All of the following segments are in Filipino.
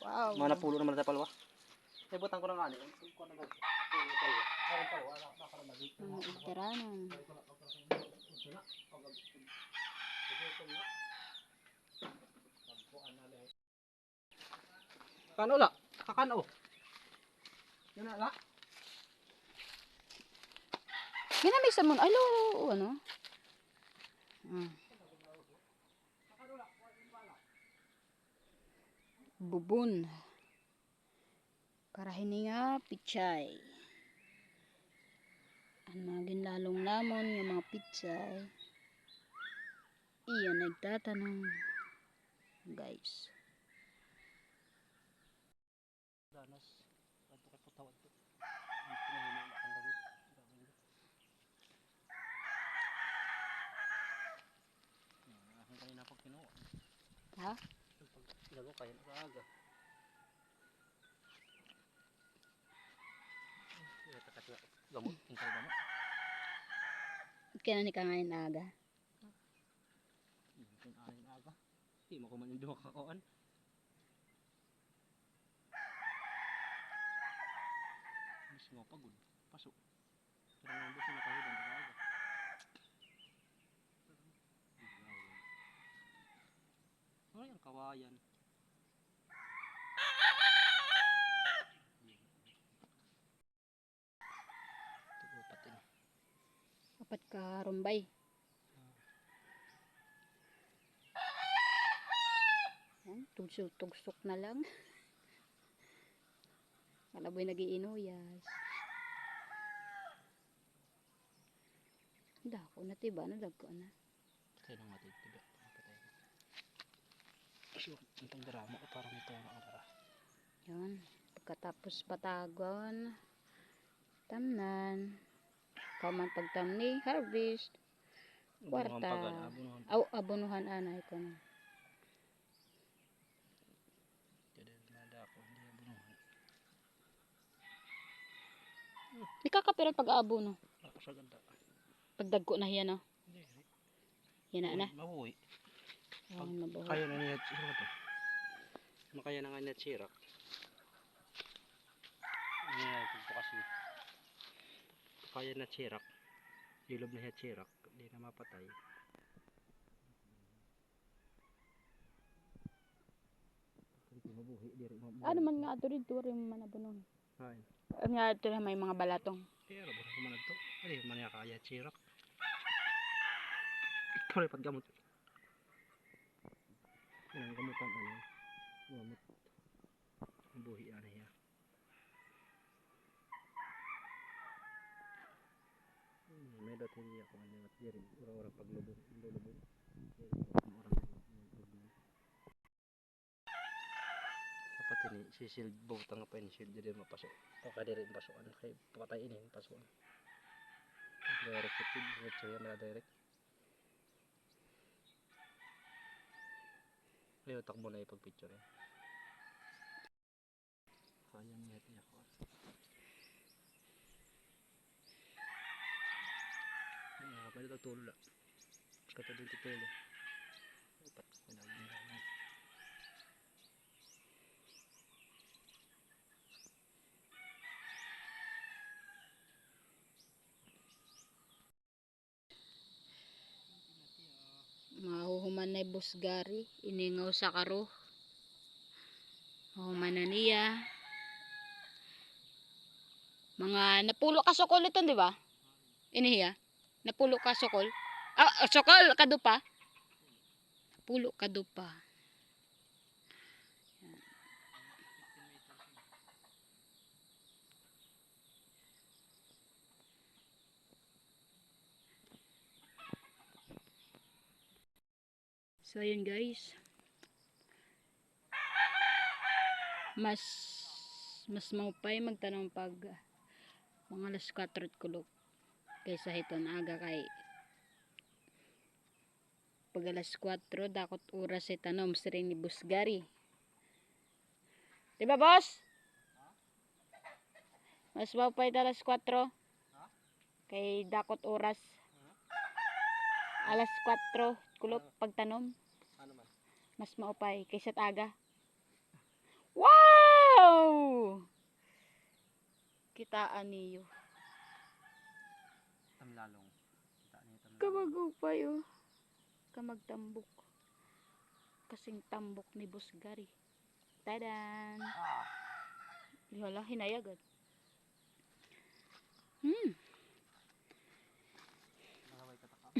Wow. Mana pulo naman sa palwa. Ay butang ko na nga ni. Tiranan. Kano la? Kakano. Yan na la. Ginamisa mo. Ay, ano? Bubon. Para hininga, pichay. Ang mga ginlalong lamon, yung mga pichay. Iyan, nagtatanong. Guys. Danas. Ato kay putawad to. Ang pinahina na ang gamit. Ang kanina pag kinuha. Ha? Lago kaya na aga. Gamot, tingkal gamot. Kaya ni ka ngayon aga. Yung anin aga. Di mo ko man yung duha kakuan. Mas mo pagod. Pasok. Pero nga doon sila kahidan aga. Ay, ang kawayan. Tugupatin. Apat ka rumbay. Tugsok na lang. Malaboy nagiinuyas. Dako na tiba na dagko na. Patay na nga tiba. Patay na. So, itong drama ko parang ito na ara. Yun. Pagkatapos patagon. Tamnan. Kauman pagtamni. Harvest. Kwarta. Abonuhan ana ito na. Di kakapiran pag-aabo no. Pagdagko na yan no. Yan na. Mabuhi. Mabuhi. Kaya na niya sirak to. Makaya na nga niya sirak. Ayan, pagpukasi. Kaya na sirak. Ilob na niya sirak. Hindi na mapatay. Ano man nga ito dito rin man abonon. Ay. Ano nga ito may mga balatong. Pero ba ko man ito? Ay, man ya kaya sirak. Pare pag gamot. Ang gamutan ano? Gamot. Buhi ana ya. May dating niya kung ano at diri orang-orang paglubog, lulubog. Dapat ini sisil butang apa ini shield jadi mapasok. Paka diri pasukan kay patay ini pasukan. Direct feed diretso yan na direct. Ayo takbo na ipag-picture yan. Kaya niya ito ako. Pwede ito tulo lang. Kata din ito tulo. Dapat pinagin na. Mahuhuman na busgari. Iningaw sa karo. Mahuman na niya. Mga napulo ka sokol ito, di ba? Inihiya. Napulo ka sokol. Ah, sokol kadupa. Napulo kadupa. So yun guys. Mas maupay magtanong pag mga alas 4 kulok kaysa hiton aga kay pag alas 4 dakot oras ay tanom sa rin ni busgari. Diba boss? Mas maupay alas 4 kay dakot oras alas 4 kulok pagtanom. Ano man? Mas maupay kaysa aga. Wow! Wow! Kitaan niyo. Tamlalong. Kita niyo tamlalong. Kamagupay oh. Kamagtambok. Kasing tambok ni Boss Gary. Tadan! Hala, hinayagad. Lalaway ka takab.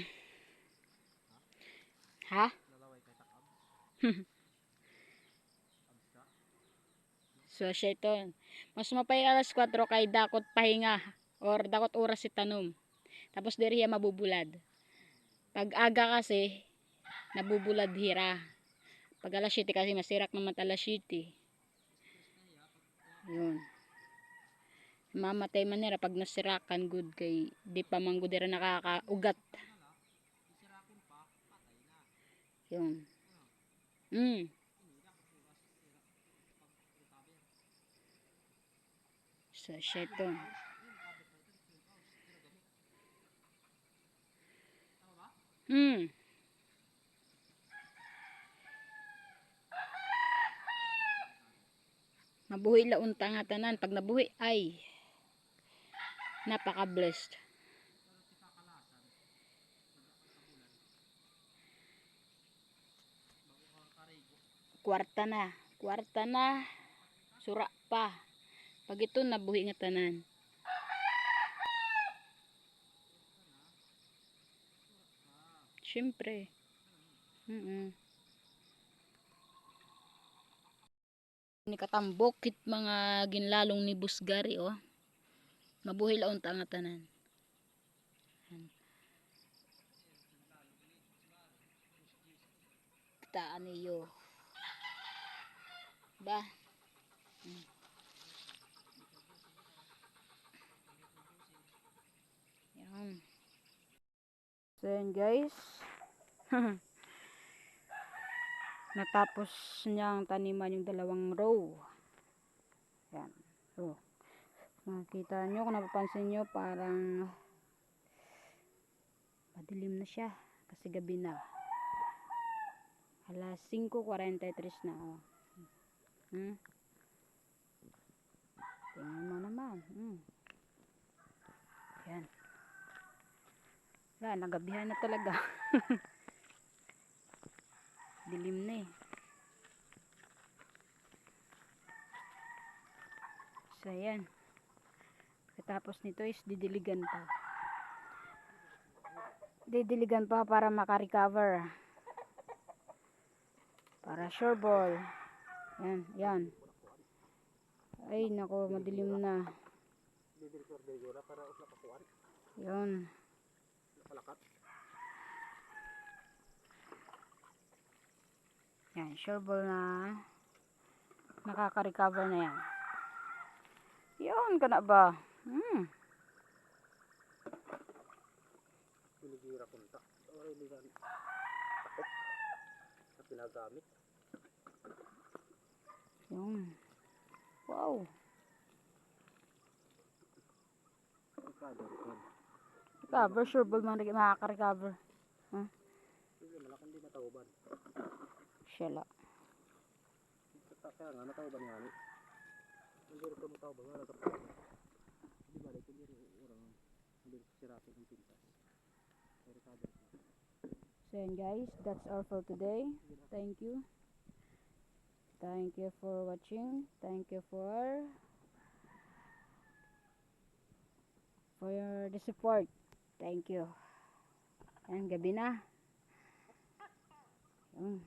Ha? Lalaway ka takab. Absa. So, siya ito. Mas mapay alas 4 kay dakot pahinga or dakot oras si tanom. Tapos diri siya mabubulad. Pag aga kasi, nabubulad hira. Pag alas 7 kasi masirak naman alas 7. Yun. Mamatay man nila pag nasirakan good kay di pa man good dira nakakaugat. Yun. So, siya ito. Mabuhi la unta nga tanan. Pag nabuhi ay napaka-blessed. Kwarta na. Kwarta na. Sura pa. Pag ito nabuhi nga tanan. Siyempre. Ni katambok kit mga ginlalong ni Boss Gary oh. Mabuhi la unta nga tanan. Kitaan niyo. Ba? Yan. So yan guys. Natapos niyang taniman yung dalawang row. Yan. So, makikita nyo kung napapansin nyo parang madilim na siya. Kasi gabi na. Alas 5:43 na oh. Tingnan mo naman. Yan. Wala, nagabihan na talaga. Dilim na eh. So yan. Pagkatapos nito is didiligan pa. Didiligan pa para makarecover. Para sure ball. Yan, yan. Ay, nako, madilim na. Yun. Yan, sure ball na. Nakaka-recover na yan. Yun ka na ba? Piligira kunta. Oray ligan. Takop. Sa pinagamit. Yun. Wow. Recover, sure ball man makaka-recover. Sige, malaking di matauban. Shala. Kaya nga, matauban nga ni. Hindi rin ko matauban nga nagkapag. Di ba, like, hindi rin urang. Hindi rin sirapin ng pintas. Recover. So yan guys, that's all for today. Thank you. Thank you for watching. Thank you for the support. Thank you. Ayan, gabi na. Yun.